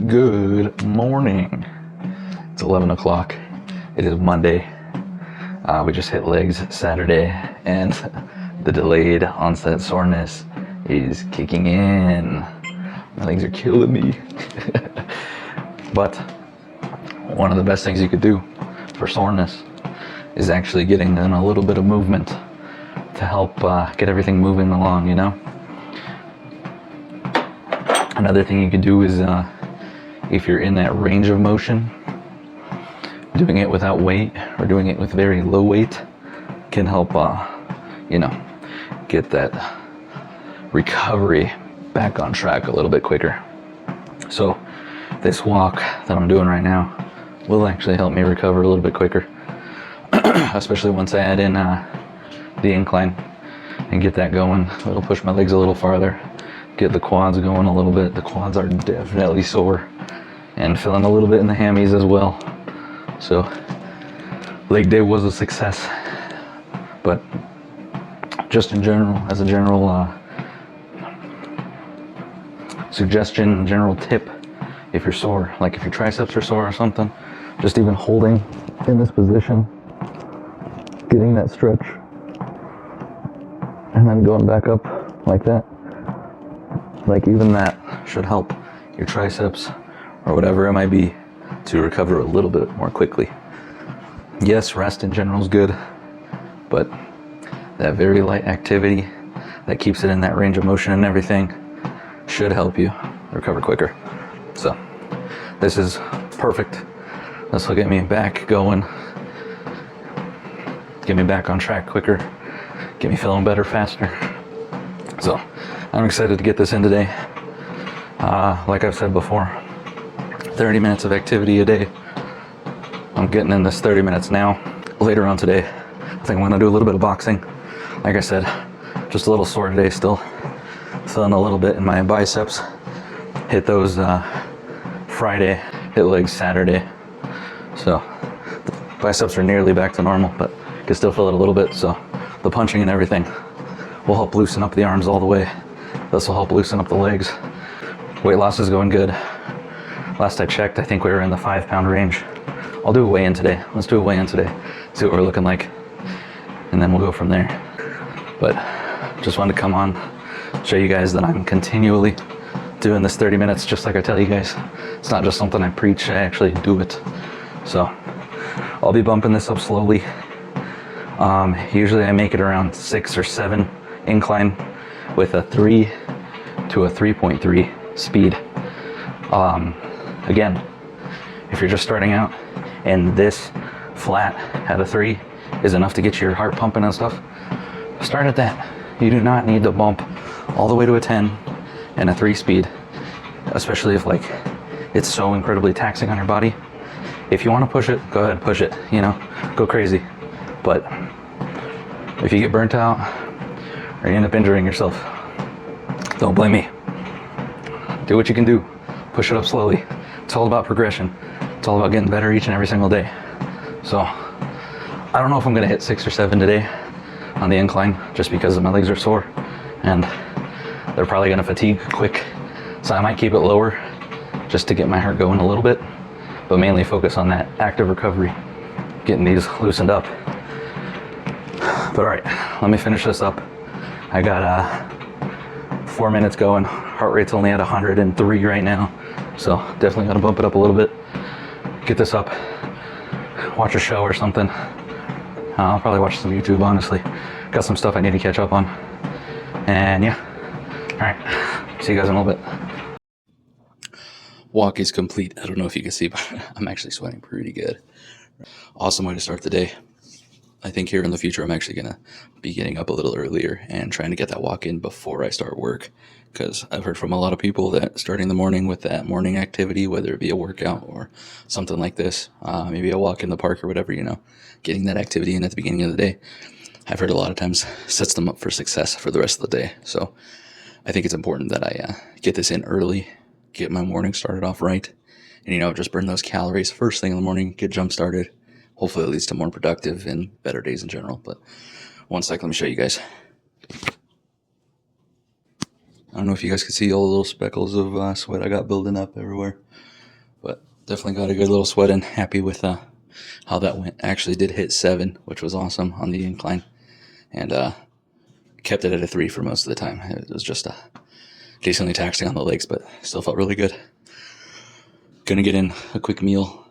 Good morning. It's 11 o'clock. It is Monday. We just hit legs Saturday, and the delayed onset soreness is kicking in. My legs are killing me. But one of the best things you could do for soreness is actually getting in a little bit of movement to help get everything moving along, you know? Another thing you could do is if you're in that range of motion, doing it without weight or doing it with very low weight can help, get that recovery back on track a little bit quicker. So this walk that I'm doing right now will actually help me recover a little bit quicker, especially once I add in the incline and get that going. It'll push my legs a little farther, get the quads going a little bit. The quads are definitely sore and feeling a little bit in the hammies as well. So leg day was a success, but just in general, as a general suggestion, general tip, if you're sore, like if your triceps are sore or something, just even holding in this position, getting that stretch, and then going back up like that, like even that should help your triceps or whatever it might be to recover a little bit more quickly. Yes, rest in general is good, but that very light activity that keeps it in that range of motion and everything should help you recover quicker. So this is perfect. This will get me back going, get me back on track quicker, get me feeling better faster. So I'm excited to get this in today. Like I've said before, 30 minutes of activity a day. I'm getting in this 30 minutes now. Later on today, I think I'm gonna do a little bit of boxing. Like I said, just a little sore today still. Feeling a little bit in my biceps. Hit those Friday, hit legs Saturday. So the biceps are nearly back to normal, but I can still feel it a little bit. So the punching and everything will help loosen up the arms all the way. This will help loosen up the legs. Weight loss is going good. Last I checked, I think we were in the 5-pound range. I'll do a weigh-in today. Let's do a weigh-in today. See what we're looking like. And then we'll go from there. But just wanted to come on, show you guys that I'm continually doing this 30 minutes just like I tell you guys. It's not just something I preach, I actually do it. So I'll be bumping this up slowly. Usually I make it around 6 or 7 incline with a 3 to a 3.3 speed. Again, if you're just starting out and this flat at a 3 is enough to get your heart pumping and stuff, start at that. You do not need to bump all the way to a 10 and a 3 speed, especially if like it's so incredibly taxing on your body. If you want to push it, go ahead, push it, go crazy. But if you get burnt out or you end up injuring yourself, don't blame me. Do what you can do. Push it up slowly. It's all about progression. It's all about getting better each and every single day. So I don't know if I'm gonna hit 6 or 7 today on the incline just because my legs are sore and they're probably gonna fatigue quick. So I might keep it lower just to get my heart going a little bit, but mainly focus on that active recovery, getting these loosened up. But all right, let me finish this up. I got 4 minutes going. Heart rate's only at 103 right now. So definitely gotta bump it up a little bit. Get this up, watch a show or something. I'll probably watch some YouTube, honestly. Got some stuff I need to catch up on. And yeah, all right, see you guys in a little bit. Walk is complete. I don't know if you can see, but I'm actually sweating pretty good. Awesome way to start the day. I think here in the future, I'm actually going to be getting up a little earlier and trying to get that walk in before I start work. Because I've heard from a lot of people that starting the morning with that morning activity, whether it be a workout or something like this, maybe a walk in the park or whatever, getting that activity in at the beginning of the day, I've heard a lot of times sets them up for success for the rest of the day. So I think it's important that I get this in early, get my morning started off right, and, just burn those calories first thing in the morning, get jump started. Hopefully it leads to more productive and better days in general. But one sec, let me show you guys. I don't know if you guys can see all the little speckles of sweat I got building up everywhere. But definitely got a good little sweat in. Happy with how that went. Actually did hit 7, which was awesome on the incline. And kept it at a 3 for most of the time. It was just decently taxing on the legs, but still felt really good. Gonna get in a quick meal.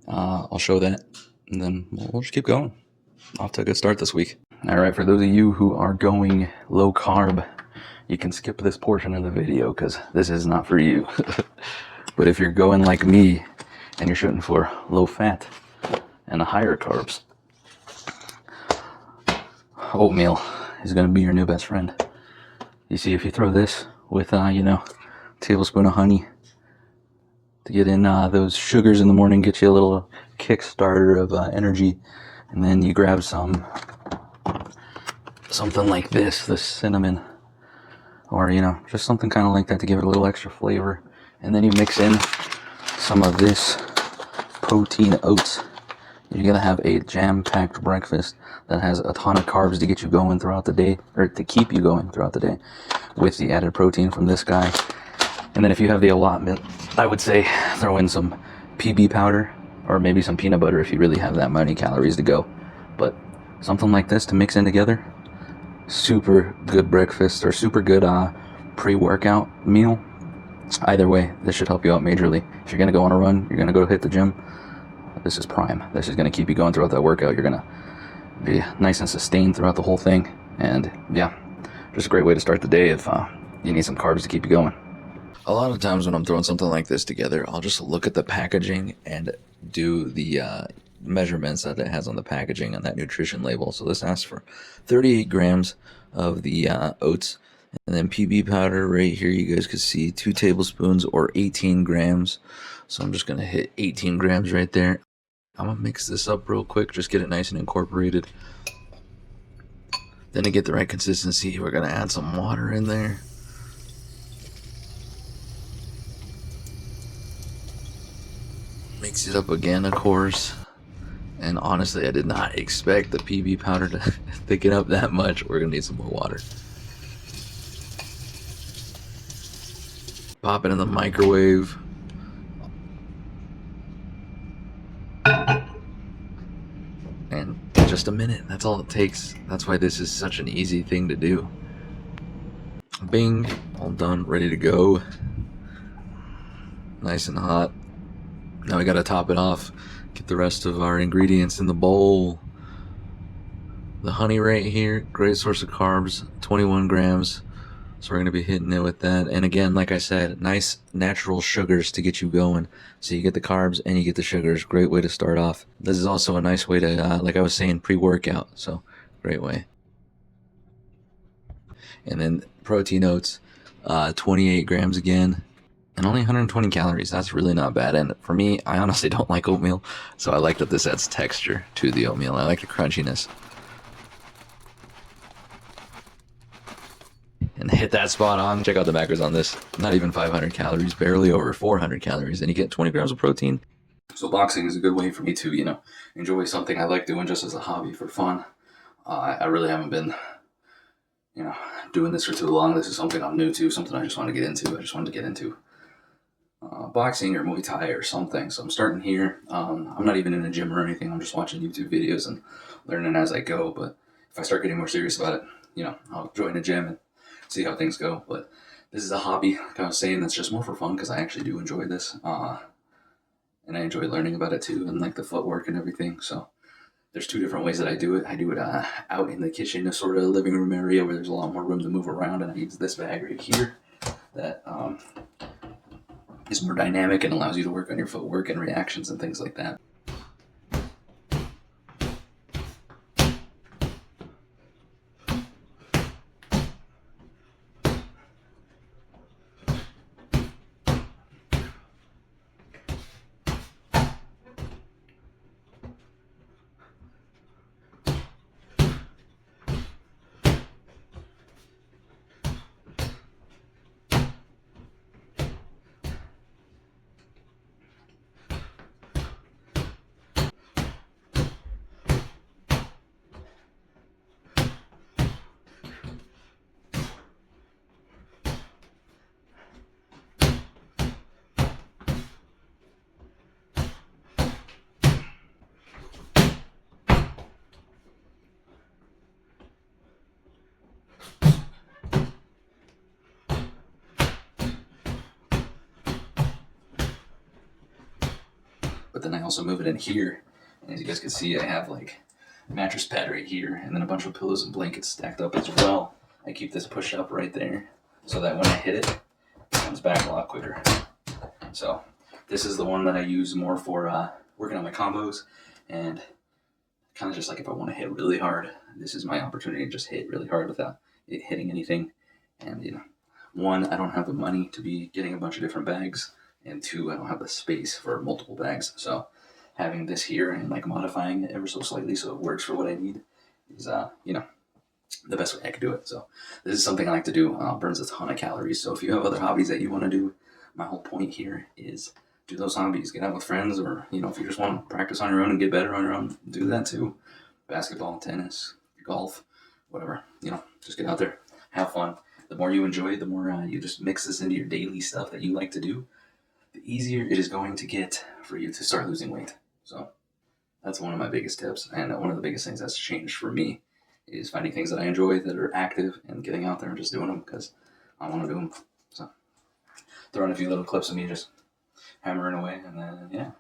I'll show that, and then we'll just keep going. Off to a good start this week. All right, for those of you who are going low carb, you can skip this portion of the video because this is not for you. But if you're going like me and you're shooting for low fat and higher carbs, oatmeal is going to be your new best friend. You see, if you throw this with, a tablespoon of honey to get in those sugars in the morning, get you a little kickstarter of energy, and then you grab something like this cinnamon, or just something kind of like that to give it a little extra flavor, and then you mix in some of this protein oats. You're gonna have a jam-packed breakfast that has a ton of carbs to get you going throughout the day, or to keep you going throughout the day, with the added protein from this guy. And then if you have the allotment, I would say throw in some PB powder, or maybe some peanut butter if you really have that many calories to go. But something like this to mix in together, super good breakfast, or super good pre-workout meal. Either way, this should help you out majorly. If you're gonna go on a run, you're gonna go hit the gym, this is prime. This is gonna keep you going throughout that workout. You're gonna be nice and sustained throughout the whole thing. And yeah, just a great way to start the day if you need some carbs to keep you going. A lot of times when I'm throwing something like this together, I'll just look at the packaging and do the measurements that it has on the packaging on that nutrition label. So this asks for 38 grams of the oats, and then PB powder right here, you guys can see 2 tablespoons or 18 grams. So I'm just gonna hit 18 grams right there. I'm gonna mix this up real quick, just get it nice and incorporated. Then to get the right consistency, we're gonna add some water in there. Mix it up again, of course. And honestly, I did not expect the PB powder to thicken up that much. We're gonna need some more water. Pop it in the microwave. And just a minute, that's all it takes. That's why this is such an easy thing to do. Bing, all done, ready to go. Nice and hot. Now we gotta top it off. Get the rest of our ingredients in the bowl. The honey right here, great source of carbs, 21 grams. So we're gonna be hitting it with that. And again, like I said, nice natural sugars to get you going. So you get the carbs and you get the sugars. Great way to start off. This is also a nice way to, like I was saying, pre-workout. So great way. And then protein oats, 28 grams again. And only 120 calories. That's really not bad. And for me, I honestly don't like oatmeal. So I like that this adds texture to the oatmeal. I like the crunchiness. And hit that spot on. Check out the macros on this. Not even 500 calories, barely over 400 calories. And you get 20 grams of protein. So boxing is a good way for me to, enjoy something I like doing just as a hobby for fun. I really haven't been, doing this for too long. This is something I'm new to, something I just want to get into. I just wanted to get into boxing or Muay Thai or something. So I'm starting here. I'm not even in a gym or anything. I'm just watching YouTube videos and learning as I go. But if I start getting more serious about it, I'll join a gym and see how things go. But this is a hobby, like I was saying, that's just more for fun because I actually do enjoy this. And I enjoy learning about it too, and like the footwork and everything. So there's 2 different ways that I do it. I do it out in the kitchen, a sort of living room area where there's a lot more room to move around, and I use this bag right here that is more dynamic and allows you to work on your footwork and reactions and things like that. but then I also move it in here. And as you guys can see, I have like a mattress pad right here, and then a bunch of pillows and blankets stacked up as well. I keep this pushed up right there so that when I hit it, it comes back a lot quicker. So this is the one that I use more for working on my combos, and kind of just like if I want to hit really hard, this is my opportunity to just hit really hard without it hitting anything. And you know, one, I don't have the money to be getting a bunch of different bags, and two, I don't have the space for multiple bags. So having this here and like modifying it ever so slightly so it works for what I need is you know, the best way I could do it. So this is something I like to do. Burns a ton of calories. So if you have other hobbies that you want to do, my whole point here is do those hobbies. Get out with friends, or you know, if you just want to practice on your own and get better on your own, do that too. Basketball, tennis, golf, whatever. You know, just get out there, have fun. The more you enjoy, the more you just mix this into your daily stuff that you like to do, the easier it is going to get for you to start losing weight. So that's one of my biggest tips, and one of the biggest things that's changed for me is finding things that I enjoy that are active and getting out there and just doing them because I want to do them. So throwing a few little clips of me just hammering away, and then yeah.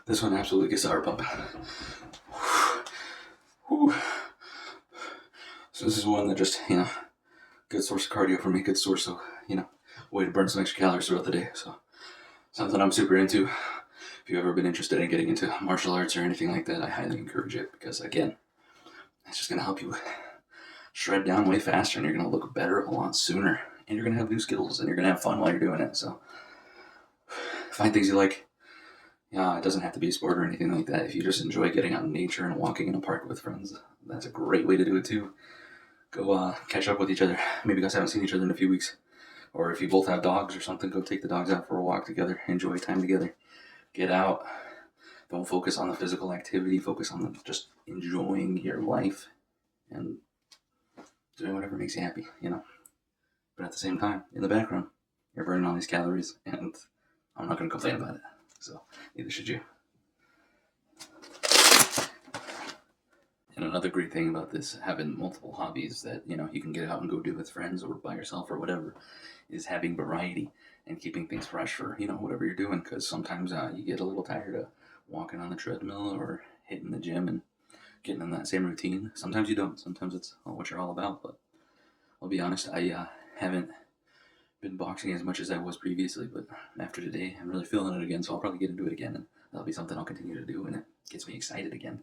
This one absolutely gets the heart pumping. So this is one that just, you know, good source of cardio for me, good source of, you know, way to burn some extra calories throughout the day. So something I'm super into. If you've ever been interested in getting into martial arts or anything like that, I highly encourage it because, again, it's just going to help you shred down way faster, and you're going to look better a lot sooner, and you're going to have new skills, and you're going to have fun while you're doing it. So find things you like. Yeah, it doesn't have to be a sport or anything like that. If you just enjoy getting out in nature and walking in a park with friends, that's a great way to do it too. Go catch up with each other. Maybe you guys haven't seen each other in a few weeks. Or if you both have dogs or something, go take the dogs out for a walk together. Enjoy time together. Get out. Don't focus on the physical activity. Focus on just enjoying your life and doing whatever makes you happy, you know. But at the same time, in the background, you're burning all these calories, and I'm not going to complain about it. So neither should you. And another great thing about this, having multiple hobbies that, you know, you can get out and go do with friends or by yourself or whatever, is having variety and keeping things fresh for, you know, whatever you're doing. Because sometimes you get a little tired of walking on the treadmill or hitting the gym and getting in that same routine. Sometimes you don't. Sometimes it's what you're all about. But I'll be honest, I haven't been boxing as much as I was previously, but after today, I'm really feeling it again, so I'll probably get into it again, and that'll be something I'll continue to do, and it gets me excited again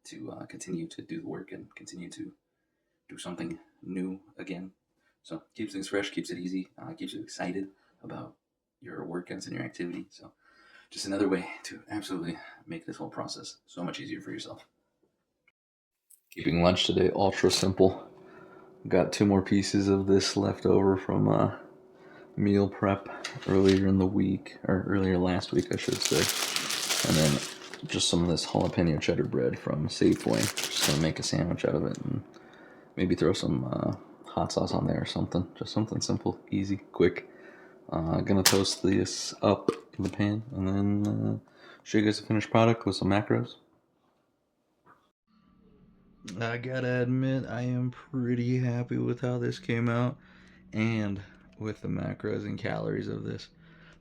to continue to do the work and continue to do something new again. So keeps things fresh, keeps it easy, keeps you excited about your workouts and your activity. So just another way to absolutely make this whole process so much easier for yourself. Keeping lunch today ultra simple. Got 2 more pieces of this left over from meal prep earlier in the week, or earlier last week, I should say. And then just some of this jalapeno cheddar bread from Safeway. Just gonna make a sandwich out of it and maybe throw some hot sauce on there or something. Just something simple, easy, quick. Gonna toast this up in the pan and then show you guys the finished product with some macros. I gotta admit, I am pretty happy with how this came out, and with the macros and calories of this.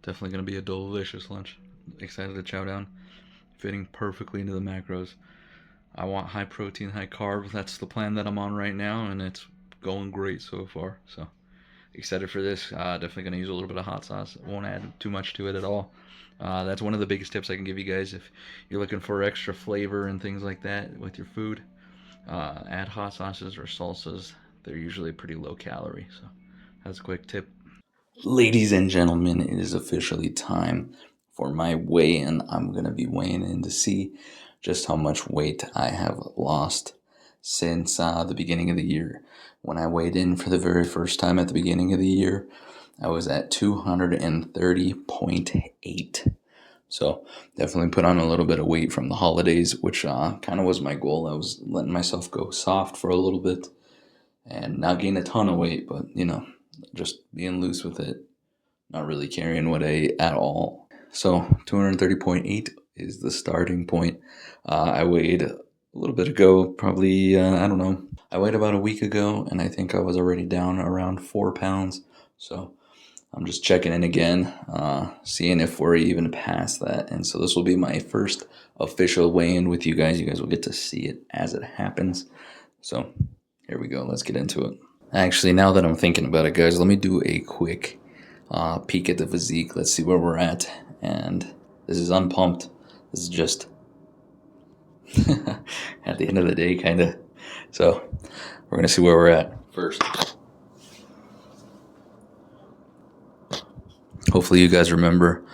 Definitely going to be a delicious lunch. Excited to chow down. Fitting perfectly into the macros. I want high protein, high carb. That's the plan that I'm on right now, and it's going great so far. So excited for this. Definitely going to use a little bit of hot sauce. Won't add too much to it at all. That's one of the biggest tips I can give you guys if you're looking for extra flavor and things like that with your food. Add hot sauces or salsas. They're usually pretty low calorie. So that's a quick tip. Ladies and gentlemen, it is officially time for my weigh-in. I'm going to be weighing in to see just how much weight I have lost since the beginning of the year. When I weighed in for the very first time at the beginning of the year, I was at 230.8. So definitely put on a little bit of weight from the holidays, which kind of was my goal. I was letting myself go soft for a little bit and not gain a ton of weight, but just being loose with it, not really carrying what I ate at all. So 230.8 is the starting point. I weighed a little bit ago, probably, I don't know. I weighed about a week ago, and I think I was already down around 4 pounds. So I'm just checking in again, seeing if we're even past that. And so this will be my first official weigh-in with you guys. You guys will get to see it as it happens. So here we go. Let's get into it. Actually, now that I'm thinking about it, guys, let me do a quick peek at the physique. Let's see where we're at. And this is unpumped. This is just at the end of the day, kind of. So we're going to see where we're at first. Hopefully you guys remember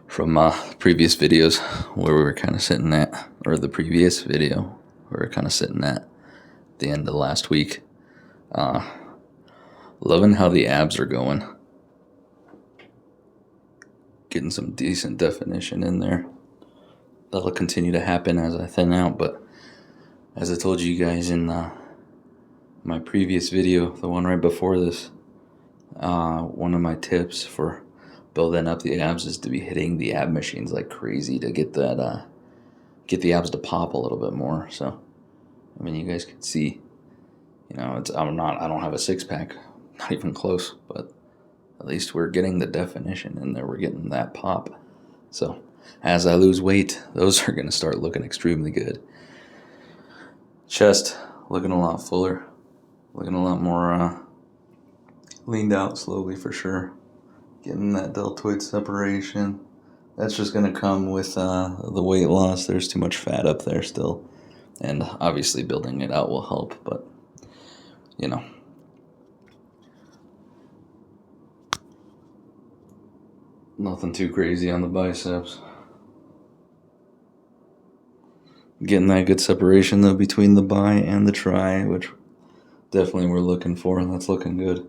from previous videos where we were kind of sitting at, or the previous video, we were kind of sitting at the end of last week. Loving how the abs are going. Getting some decent definition in there. That'll continue to happen as I thin out, but as I told you guys in my previous video, the one right before this, one of my tips for building up the abs is to be hitting the ab machines like crazy to get that get the abs to pop a little bit more. So I mean, you guys can see, I don't have a six-pack, not even close, but at least we're getting the definition in there. We're getting that pop. So as I lose weight, those are going to start looking extremely good. Chest looking a lot fuller, looking a lot more leaned out slowly for sure. Getting that deltoid separation. That's just going to come with the weight loss. There's too much fat up there still. And obviously building it out will help, but nothing too crazy on the biceps. Getting that good separation though between the bi and the tri, which definitely we're looking for, and that's looking good.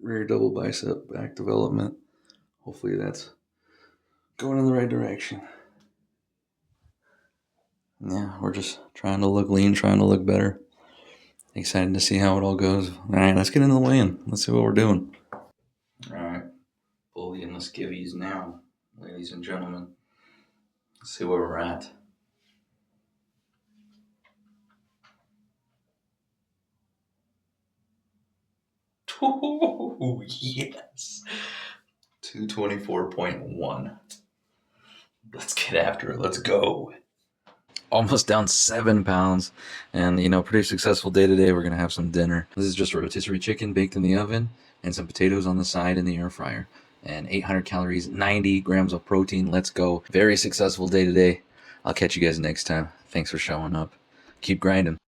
Rear double bicep back development. Hopefully that's going in the right direction. Yeah, we're just trying to look lean, trying to look better. Excited to see how it all goes. All right, let's get into the weigh-in. Let's see what we're doing. All right, fully in the skivvies now, ladies and gentlemen. Let's see where we're at. Oh, yes. 224.1. Let's get after it. Let's go. Almost down 7 pounds, and pretty successful day today. We're gonna have some dinner. This is just a rotisserie chicken baked in the oven and some potatoes on the side in the air fryer, and 800 calories, 90 grams of protein. Let's go. Very successful day today. I'll catch you guys next time. Thanks for showing up. Keep grinding.